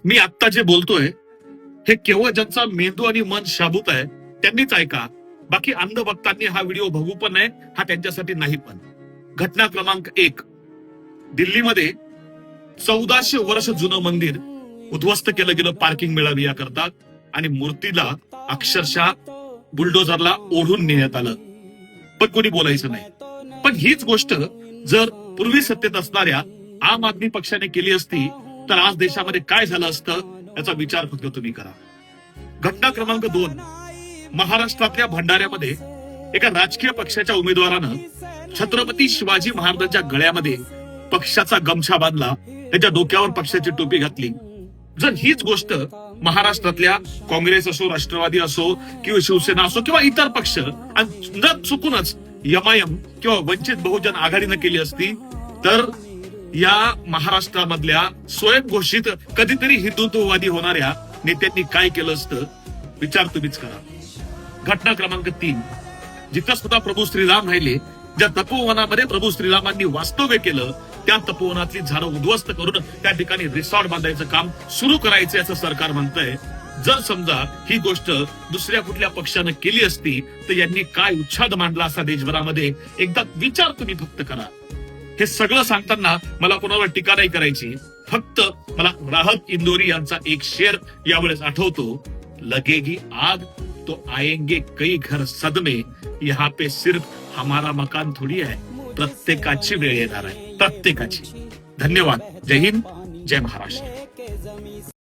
मी आत्ता जे बोलतोय हे केवळ ज्यांचा मेंदू आणि मन शाबूत आहे त्यांनीच ऐका. बाकी अंध भक्तांनी हा व्हिडिओ बघू पण नाही, हा त्यांच्यासाठी नाही पण. घटना क्रमांक 1. दिल्लीमध्ये 1400 वर्ष जुनं मंदिर उद्ध्वस्त केलं गेलं पार्किंग मिळावी याकरता, आणि मूर्तीला अक्षरशः बुलडोझरला ओढून नेण्यात आलं, पण कोणी बोलायचं नाही. पण हीच गोष्ट जर पूर्वी सत्तेत असणाऱ्या आम आदमी पक्षाने केली असती तर आज देशामध्ये काय झालं असतं याचा विचार फक्त तुम्ही करा. घटना क्रमांक 2. महाराष्ट्रातल्या भंडाऱ्यामध्ये एका राजकीय पक्षाच्या उमेदवारानं छत्रपती शिवाजी महाराजांच्या गळ्यामध्ये पक्षाचा गमछा बांधला, त्याच्या डोक्यावर पक्षाची टोपी घातली. जर हीच गोष्ट महाराष्ट्रातल्या काँग्रेस असो, राष्ट्रवादी असो किंवा शिवसेना असो किंवा इतर पक्ष, आणि जर चुकूनच एमआयएम किंवा वंचित बहुजन आघाडीनं केली असती तर या महाराष्ट्रामधल्या स्वयंघोषित कधीतरी हिंदुत्ववादी होणाऱ्या नेत्यांनी काय केलं असतं विचार तुम्हीच करा. घटना क्रमांक 3. जिथं सुद्धा प्रभू श्रीराम राहिले, ज्या तपोवनामध्ये प्रभू श्रीरामांनी वास्तव्य केलं त्या तपोवनातली झाडं उद्ध्वस्त करून त्या ठिकाणी रिसॉर्ट बांधायचं काम सुरू करायचं असं सरकार म्हणतंय. जर समजा ही गोष्ट दुसऱ्या कुठल्या पक्षानं केली असती तर यांनी काय उच्छाद मांडला असा देशभरामध्ये, एकदा विचार तुम्ही फक्त करा. हे सगळं सांगताना मला कोणावर टीका नाही करायची, फक्त मला राहत इंदोरी यांचा एक शेर यावेळेस आठवतो. लगेगी आग तो आएंगे कई घर सदमे, यहाँ पे सिर्फ हमारा मकान थोडी आहे, प्रत्येकाची वेळ येणार आहे, प्रत्येकाची. धन्यवाद. जय हिंद, जय महाराष्ट्र.